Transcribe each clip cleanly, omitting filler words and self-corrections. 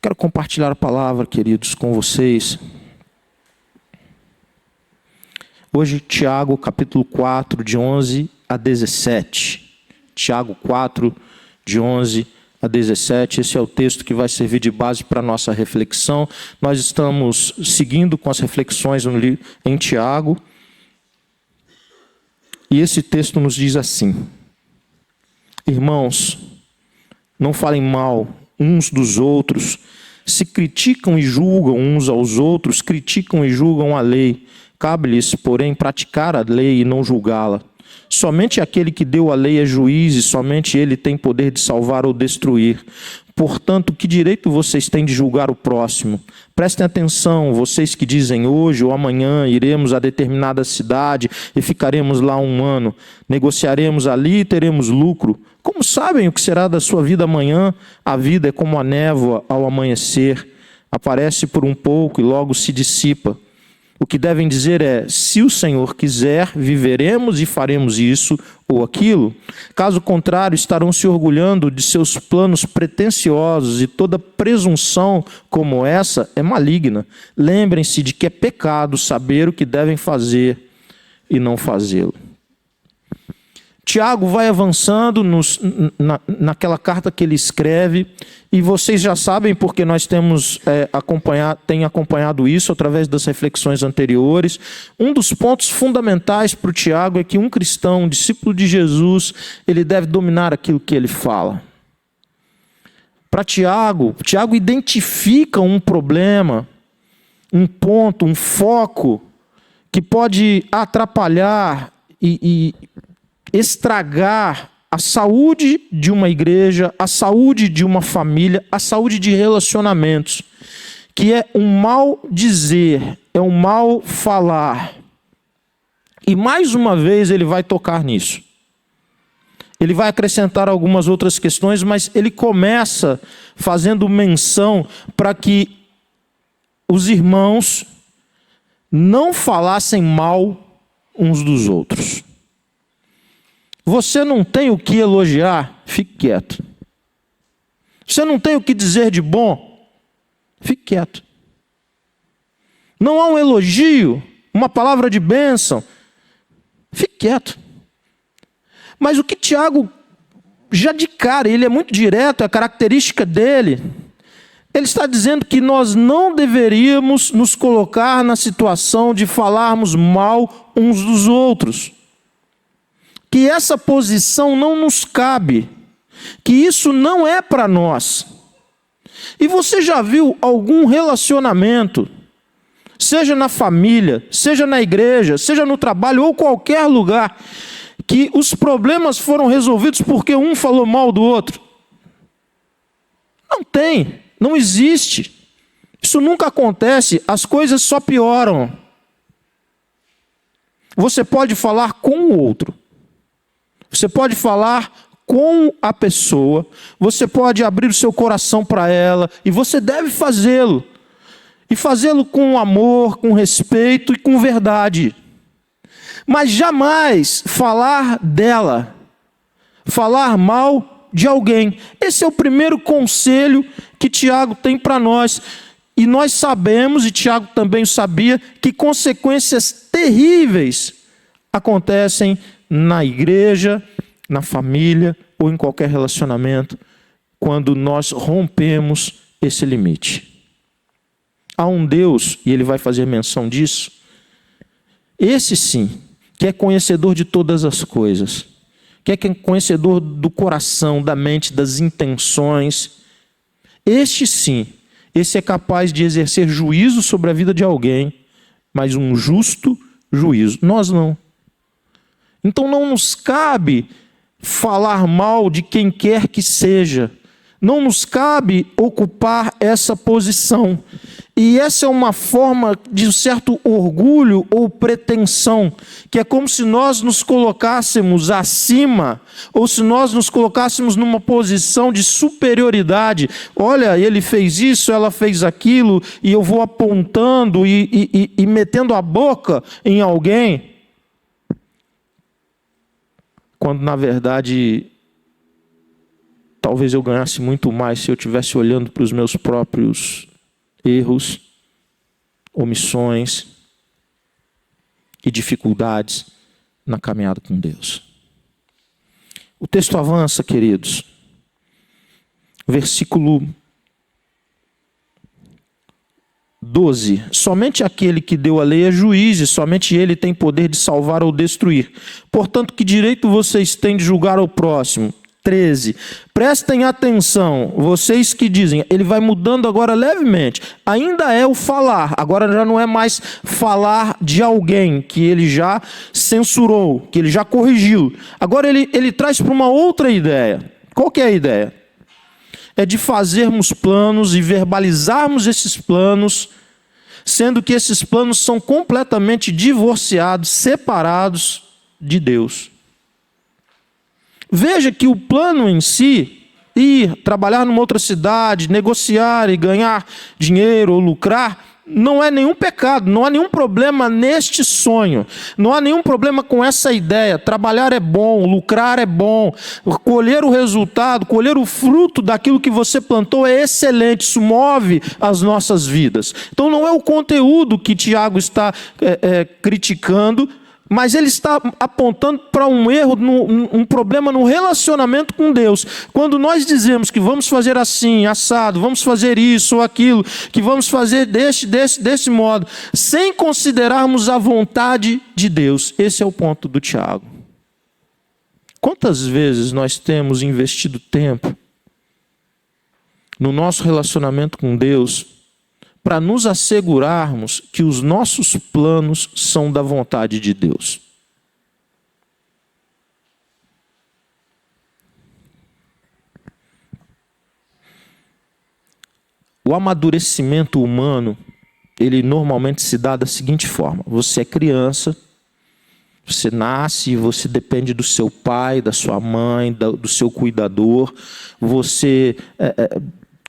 Quero compartilhar a palavra, queridos, com vocês. Hoje, Tiago, capítulo 4, de 11 a 17. Tiago 4, de 11 a 17. Esse é o texto que vai servir de base para a nossa reflexão. Nós estamos seguindo com as reflexões em Tiago. E esse texto nos diz assim: irmãos, não falem mal uns dos outros. Se criticam e julgam uns aos outros, criticam e julgam a lei. Cabe-lhes, porém, praticar a lei e não julgá-la. Somente aquele que deu a lei é juiz, e somente ele tem poder de salvar ou destruir. Portanto, que direito vocês têm de julgar o próximo? Prestem atenção, vocês que dizem hoje ou amanhã iremos a determinada cidade e ficaremos lá 1 ano. Negociaremos ali e teremos lucro. Como sabem o que será da sua vida amanhã? A vida é como a névoa ao amanhecer. Aparece por um pouco e logo se dissipa. O que devem dizer é: se o Senhor quiser, viveremos e faremos isso ou aquilo. Caso contrário, estarão se orgulhando de seus planos pretensiosos, e toda presunção como essa é maligna. Lembrem-se de que é pecado saber o que devem fazer e não fazê-lo. Tiago vai avançando naquela carta que ele escreve, e vocês já sabem, porque nós temos acompanhado isso através das reflexões anteriores. Um dos pontos fundamentais para o Tiago é que um cristão, um discípulo de Jesus, ele deve dominar aquilo que ele fala. Para Tiago identifica um problema, um ponto, um foco que pode atrapalhar e estragar a saúde de uma igreja, a saúde de uma família, a saúde de relacionamentos, que é um mal dizer, é um mal falar. E mais uma vez ele vai tocar nisso. Ele vai acrescentar algumas outras questões, mas ele começa fazendo menção para que os irmãos não falassem mal uns dos outros. Você não tem o que elogiar? Fique quieto. Você não tem o que dizer de bom? Fique quieto. Não há um elogio, uma palavra de bênção? Fique quieto. Mas o que Tiago, já de cara, ele é muito direto, é a característica dele. Ele está dizendo que nós não deveríamos nos colocar na situação de falarmos mal uns dos outros. Que essa posição não nos cabe, que isso não é para nós. E você já viu algum relacionamento, seja na família, seja na igreja, seja no trabalho ou qualquer lugar, que os problemas foram resolvidos porque um falou mal do outro? Não tem, não existe. Isso nunca acontece, as coisas só pioram. Você pode falar com o outro. Você pode falar com a pessoa, você pode abrir o seu coração para ela, e você deve fazê-lo. E fazê-lo com amor, com respeito e com verdade. Mas jamais falar dela, falar mal de alguém. Esse é o primeiro conselho que Tiago tem para nós. E nós sabemos, e Tiago também sabia, que consequências terríveis acontecem na igreja, na família ou em qualquer relacionamento, quando nós rompemos esse limite. Há um Deus, e ele vai fazer menção disso, esse sim, que é conhecedor de todas as coisas, que é conhecedor do coração, da mente, das intenções. Este sim, esse é capaz de exercer juízo sobre a vida de alguém, mas um justo juízo. Nós não. Então não nos cabe falar mal de quem quer que seja. Não nos cabe ocupar essa posição. E essa é uma forma de um certo orgulho ou pretensão, que é como se nós nos colocássemos acima, ou se nós nos colocássemos numa posição de superioridade. Olha, ele fez isso, ela fez aquilo, e eu vou apontando e metendo a boca em alguém. Quando, na verdade, talvez eu ganhasse muito mais se eu estivesse olhando para os meus próprios erros, omissões e dificuldades na caminhada com Deus. O texto avança, queridos. Versículo 12. Somente aquele que deu a lei é juiz, e somente ele tem poder de salvar ou destruir. Portanto, que direito vocês têm de julgar o próximo? 13. Prestem atenção, vocês que dizem, ele vai mudando agora levemente. Ainda é o falar, agora já não é mais falar de alguém que ele já censurou, que ele já corrigiu. Agora ele traz para uma outra ideia. Qual que é a ideia? É de fazermos planos e verbalizarmos esses planos, sendo que esses planos são completamente divorciados, separados de Deus. Veja que o plano em si, ir trabalhar numa outra cidade, negociar e ganhar dinheiro ou lucrar, não é nenhum pecado, não há nenhum problema neste sonho, não há nenhum problema com essa ideia. Trabalhar é bom, lucrar é bom, colher o resultado, colher o fruto daquilo que você plantou é excelente, isso move as nossas vidas. Então não é o conteúdo que Tiago está criticando, mas ele está apontando para um erro, um problema no relacionamento com Deus. Quando nós dizemos que vamos fazer assim, assado, vamos fazer isso ou aquilo, que vamos fazer desse modo, sem considerarmos a vontade de Deus. Esse é o ponto do Tiago. Quantas vezes nós temos investido tempo no nosso relacionamento com Deus para nos assegurarmos que os nossos planos são da vontade de Deus? O amadurecimento humano, ele normalmente se dá da seguinte forma: você é criança, você nasce e você depende do seu pai, da sua mãe, do seu cuidador, você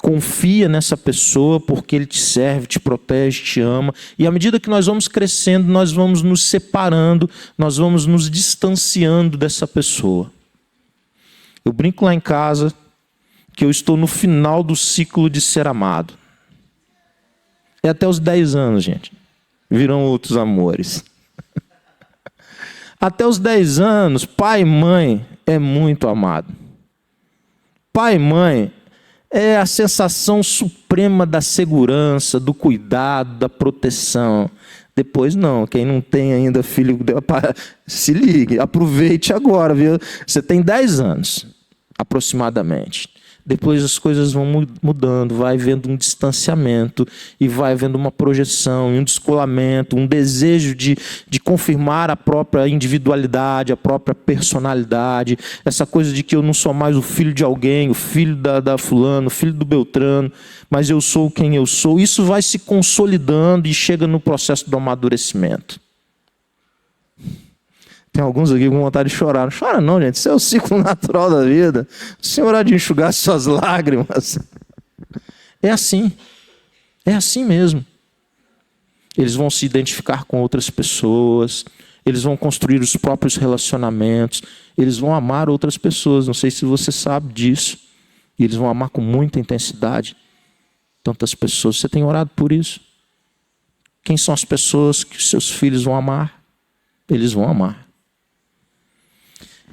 confia nessa pessoa porque ele te serve, te protege, te ama. E à medida que nós vamos crescendo, nós vamos nos separando, nós vamos nos distanciando dessa pessoa. Eu brinco lá em casa que eu estou no final do ciclo de ser amado. É até os 10 anos, gente. Virão outros amores. Até os 10 anos, pai e mãe é muito amado. Pai e mãe é a sensação suprema da segurança, do cuidado, da proteção. Depois não, quem não tem ainda filho, se ligue, aproveite agora, viu? Você tem 10 anos, aproximadamente. Depois as coisas vão mudando, vai havendo um distanciamento, e vai havendo uma projeção, um descolamento, um desejo de confirmar a própria individualidade, a própria personalidade, essa coisa de que eu não sou mais o filho de alguém, o filho da fulano, o filho do Beltrano, mas eu sou quem eu sou. Isso vai se consolidando e chega no processo do amadurecimento. Tem alguns aqui com vontade de chorar. Não chora não, gente. Isso é o ciclo natural da vida. O Senhor há de enxugar suas lágrimas. É assim. É assim mesmo. Eles vão se identificar com outras pessoas. Eles vão construir os próprios relacionamentos. Eles vão amar outras pessoas. Não sei se você sabe disso. E eles vão amar com muita intensidade tantas pessoas. Você tem orado por isso? Quem são as pessoas que os seus filhos vão amar? Eles vão amar.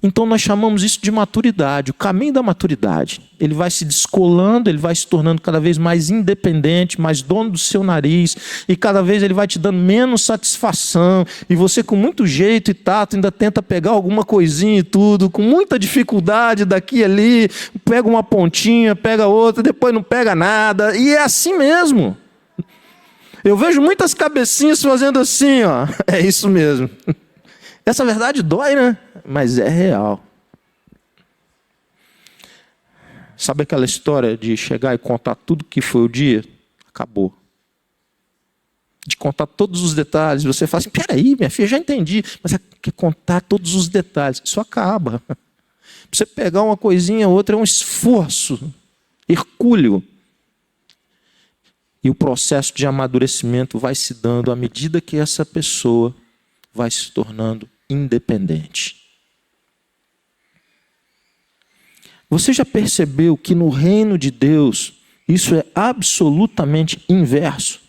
Então nós chamamos isso de maturidade, o caminho da maturidade. Ele vai se descolando, ele vai se tornando cada vez mais independente, mais dono do seu nariz, e cada vez ele vai te dando menos satisfação, e você com muito jeito e tato ainda tenta pegar alguma coisinha e tudo, com muita dificuldade daqui e ali, pega uma pontinha, pega outra, depois não pega nada, e é assim mesmo. Eu vejo muitas cabecinhas fazendo assim, ó. É isso mesmo. Essa verdade dói, né? Mas é real. Sabe aquela história de chegar e contar tudo que foi o dia? Acabou. De contar todos os detalhes. Você fala assim, peraí, minha filha, já entendi. Mas é que contar todos os detalhes. Isso acaba. Você pegar uma coisinha ou outra é um esforço hercúleo. E o processo de amadurecimento vai se dando à medida que essa pessoa vai se tornando independente. Você já percebeu que no reino de Deus isso é absolutamente inverso?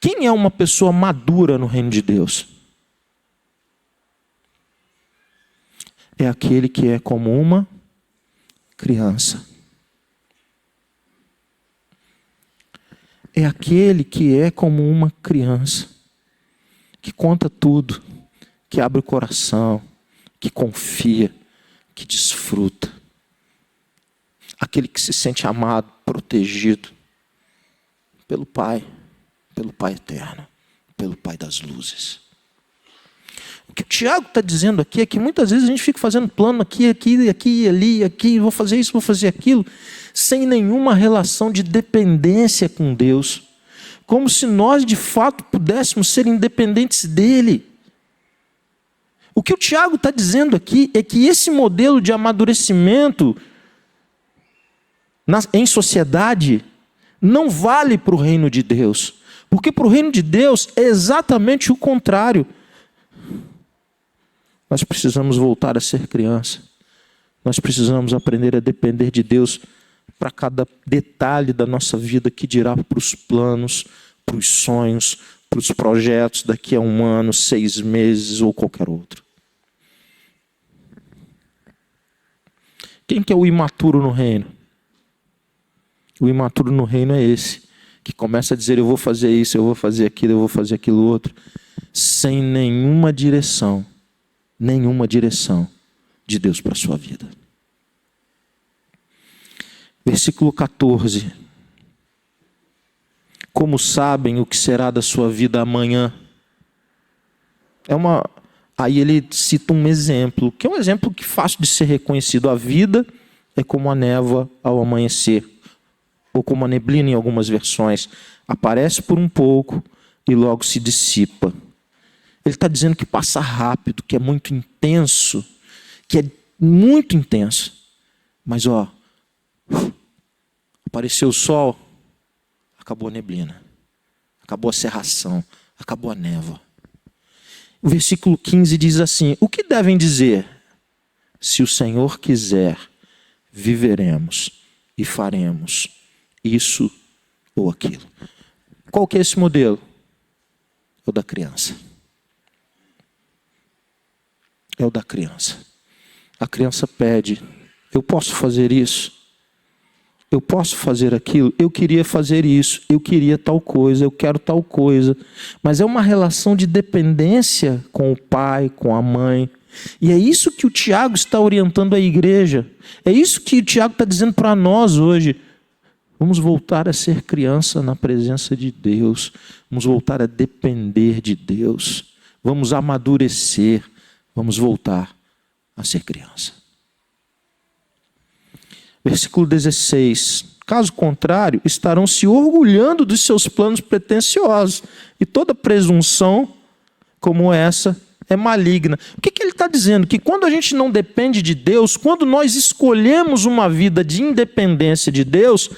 Quem é uma pessoa madura no reino de Deus? É aquele que é como uma criança. É aquele que é como uma criança, que conta tudo, que abre o coração, que confia, que desfruta. Aquele que se sente amado, protegido pelo Pai eterno, pelo Pai das luzes. O que o Tiago está dizendo aqui é que muitas vezes a gente fica fazendo plano aqui, ali, vou fazer isso, vou fazer aquilo, sem nenhuma relação de dependência com Deus, como se nós de fato pudéssemos ser independentes dele. O que o Tiago está dizendo aqui é que esse modelo de amadurecimento em sociedade não vale para o reino de Deus, porque para o reino de Deus é exatamente o contrário. Nós precisamos voltar a ser criança. Nós precisamos aprender a depender de Deus para cada detalhe da nossa vida, que dirá para os planos, para os sonhos, para os projetos daqui a 1 ano, 6 meses ou qualquer outro. Quem que é o imaturo no reino? O imaturo no reino é esse, que começa a dizer: eu vou fazer isso, eu vou fazer aquilo, eu vou fazer aquilo outro, sem nenhuma direção de Deus para a sua vida. Versículo 14. Como sabem o que será da sua vida amanhã? Aí ele cita um exemplo, que é um exemplo que é fácil de ser reconhecido. A vida é como a névoa ao amanhecer, ou como a neblina em algumas versões. Aparece por um pouco e logo se dissipa. Ele está dizendo que passa rápido, que é muito intenso, Mas apareceu o sol, acabou a neblina, acabou a cerração, acabou a névoa. O versículo 15 diz assim: o que devem dizer? Se o Senhor quiser, viveremos e faremos isso ou aquilo. Qual que é esse modelo? É o da criança. É o da criança. A criança pede: eu posso fazer isso? Eu posso fazer aquilo? Eu queria fazer isso, eu queria tal coisa, eu quero tal coisa. Mas é uma relação de dependência com o pai, com a mãe. E é isso que o Tiago está orientando a igreja. É isso que o Tiago está dizendo para nós hoje. Vamos voltar a ser criança na presença de Deus. Vamos voltar a depender de Deus. Vamos amadurecer. Vamos voltar a ser criança. Versículo 16. Caso contrário, estarão se orgulhando dos seus planos pretensiosos. E toda presunção como essa é maligna. O que ele está dizendo? Que quando a gente não depende de Deus, quando nós escolhemos uma vida de independência de Deus,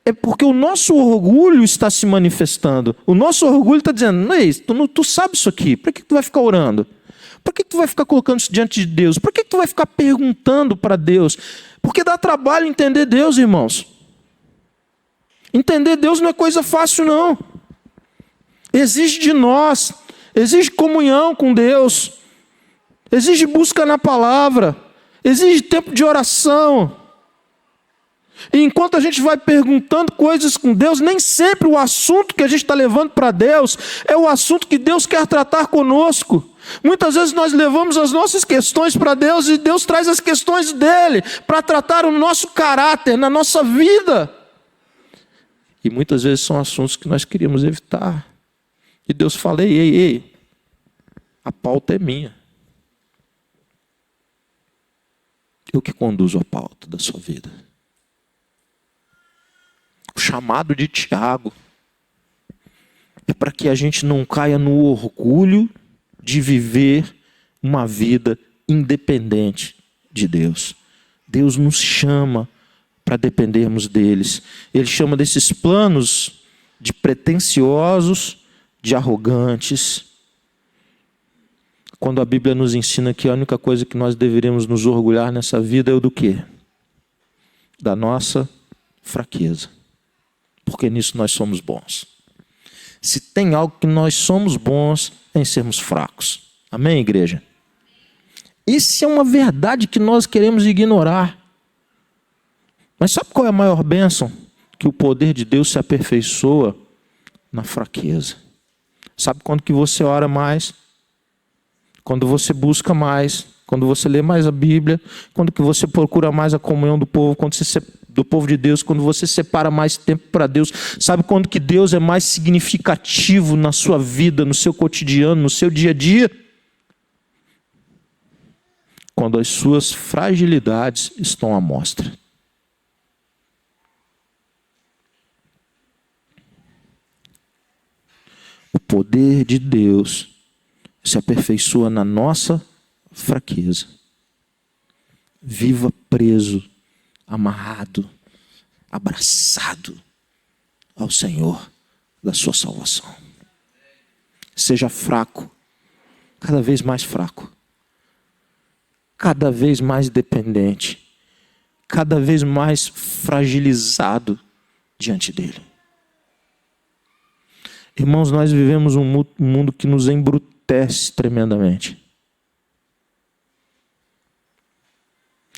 é porque o nosso orgulho está se manifestando. O nosso orgulho está dizendo: ei, tu sabe isso aqui, por que tu vai ficar orando? Por que tu vai ficar colocando isso diante de Deus? Por que tu vai ficar perguntando para Deus? Porque dá trabalho entender Deus, irmãos. Entender Deus não é coisa fácil, não. Exige de nós, exige comunhão com Deus, exige busca na palavra, exige tempo de oração. E enquanto a gente vai perguntando coisas com Deus, nem sempre o assunto que a gente está levando para Deus é o assunto que Deus quer tratar conosco. Muitas vezes nós levamos as nossas questões para Deus e Deus traz as questões dele para tratar o nosso caráter, na nossa vida. E muitas vezes são assuntos que nós queríamos evitar. E Deus fala: ei, a pauta é minha. Eu que conduzo a pauta da sua vida. O chamado de Tiago é para que a gente não caia no orgulho de viver uma vida independente de Deus. Deus nos chama para dependermos deles. Ele chama desses planos de pretensiosos, de arrogantes. quando a Bíblia nos ensina que a única coisa que nós deveríamos nos orgulhar nessa vida é o do quê? Da nossa fraqueza. Porque nisso nós somos bons. Se tem algo que nós somos bons, é em sermos fracos. Amém, igreja? Isso é uma verdade que nós queremos ignorar. Mas sabe qual é a maior bênção? Que o poder de Deus se aperfeiçoa na fraqueza. Sabe quando que você ora mais? Quando você busca mais, quando você lê mais a Bíblia, quando que você procura mais a comunhão do povo, do povo de Deus, quando você separa mais tempo para Deus. Sabe quando que Deus é mais significativo na sua vida, no seu cotidiano, no seu dia a dia? Quando as suas fragilidades estão à mostra. O poder de Deus se aperfeiçoa na nossa fraqueza. Viva preso, amarrado, abraçado ao Senhor da sua salvação. Seja fraco, cada vez mais fraco. Cada vez mais dependente. Cada vez mais fragilizado diante dele. Irmãos, nós vivemos um mundo que nos embrutece tremendamente.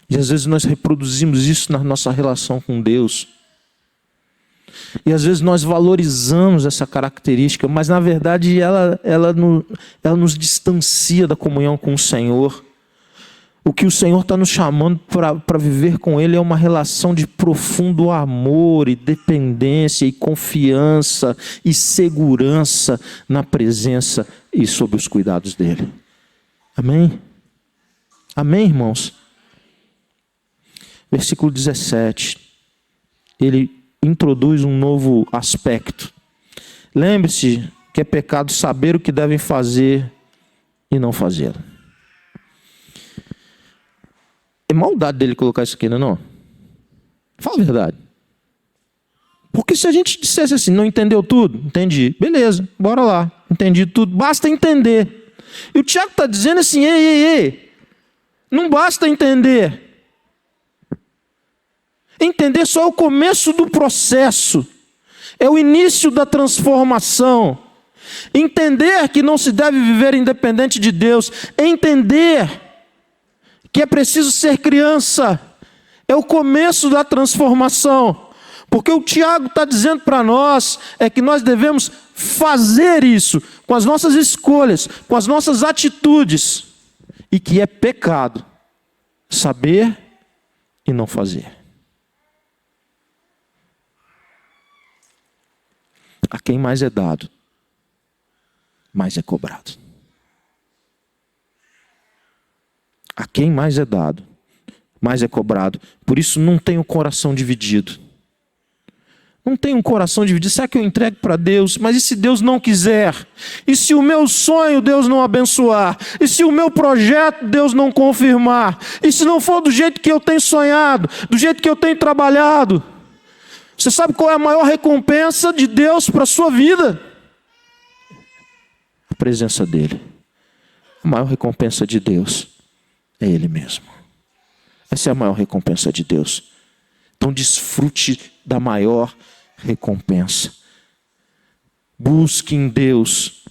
E às vezes nós reproduzimos isso na nossa relação com Deus. E às vezes nós valorizamos essa característica, mas na verdade ela nos distancia da comunhão com o Senhor. O que o Senhor está nos chamando para viver com Ele é uma relação de profundo amor e dependência e confiança e segurança na presença e sob os cuidados dEle. Amém? Amém, irmãos? Versículo 17. Ele introduz um novo aspecto. Lembre-se que é pecado saber o que devem fazer e não fazê-lo. É maldade dele colocar isso aqui, não é? Fala a verdade. Porque se a gente dissesse assim, não entendeu tudo? Entendi. Beleza, bora lá. Entendi tudo. Basta entender. E o Tiago está dizendo assim, ei. Não basta entender. Entender só é o começo do processo. É o início da transformação. Entender que não se deve viver independente de Deus. Entender que é preciso ser criança, é o começo da transformação, porque o Tiago está dizendo para nós, é que nós devemos fazer isso, com as nossas escolhas, com as nossas atitudes, e que é pecado, saber e não fazer. A quem mais é dado, mais é cobrado. A quem mais é dado, mais é cobrado. Por isso não tem o coração dividido. Não tem um coração dividido. Será que eu entrego para Deus? Mas e se Deus não quiser? E se o meu sonho Deus não abençoar? E se o meu projeto Deus não confirmar? E se não for do jeito que eu tenho sonhado? Do jeito que eu tenho trabalhado? Você sabe qual é a maior recompensa de Deus para a sua vida? A presença dEle. A maior recompensa de Deus é Ele mesmo. Essa é a maior recompensa de Deus. Então desfrute da maior recompensa. Busque em Deus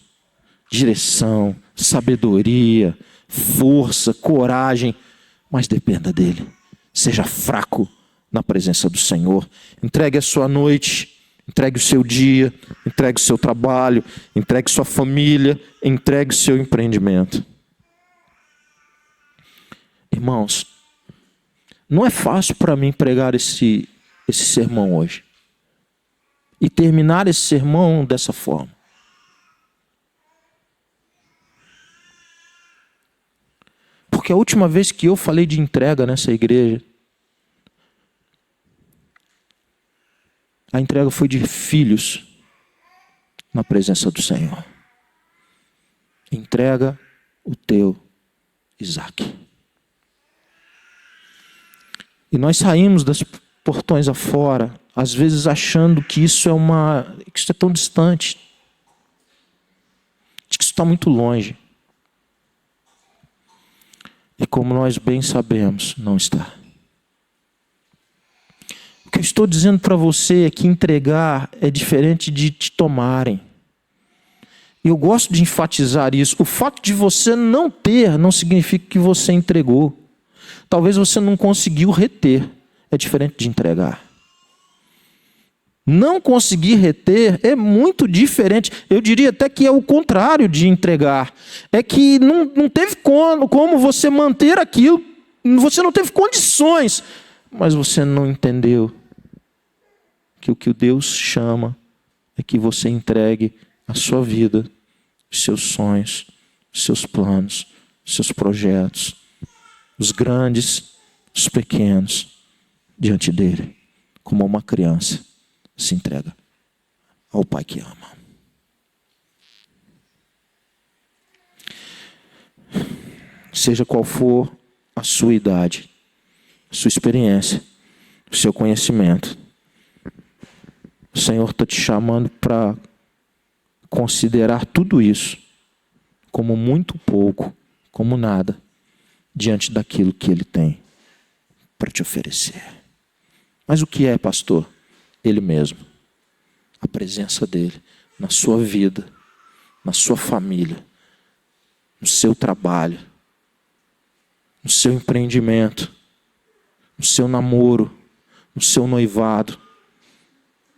direção, sabedoria, força, coragem, mas dependa dEle. Seja fraco na presença do Senhor. Entregue a sua noite, entregue o seu dia, entregue o seu trabalho, entregue sua família, entregue o seu empreendimento. Irmãos, não é fácil para mim pregar esse sermão hoje. E terminar esse sermão dessa forma. Porque a última vez que eu falei de entrega nessa igreja, a entrega foi de filhos na presença do Senhor. Entrega o teu Isaque. E nós saímos dos portões afora, às vezes achando que isso é tão distante, que isso está muito longe. E como nós bem sabemos, não está. O que eu estou dizendo para você é que entregar é diferente de te tomarem. E eu gosto de enfatizar isso. O fato de você não ter não significa que você entregou. Talvez você não conseguiu reter. É diferente de entregar. Não conseguir reter é muito diferente. Eu diria até que é o contrário de entregar. É que não teve como você manter aquilo. Você não teve condições. Mas você não entendeu que o que Deus chama é que você entregue a sua vida, os seus sonhos, os seus planos, os seus projetos, os grandes, os pequenos, diante dele, como uma criança se entrega ao Pai que ama. Seja qual for a sua idade, a sua experiência, o seu conhecimento, o Senhor está te chamando para considerar tudo isso como muito pouco, como nada, diante daquilo que Ele tem para te oferecer. Mas o que é, pastor? Ele mesmo. A presença dele na sua vida, na sua família, no seu trabalho, no seu empreendimento, no seu namoro, no seu noivado,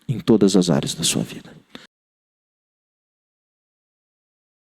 em todas as áreas da sua vida.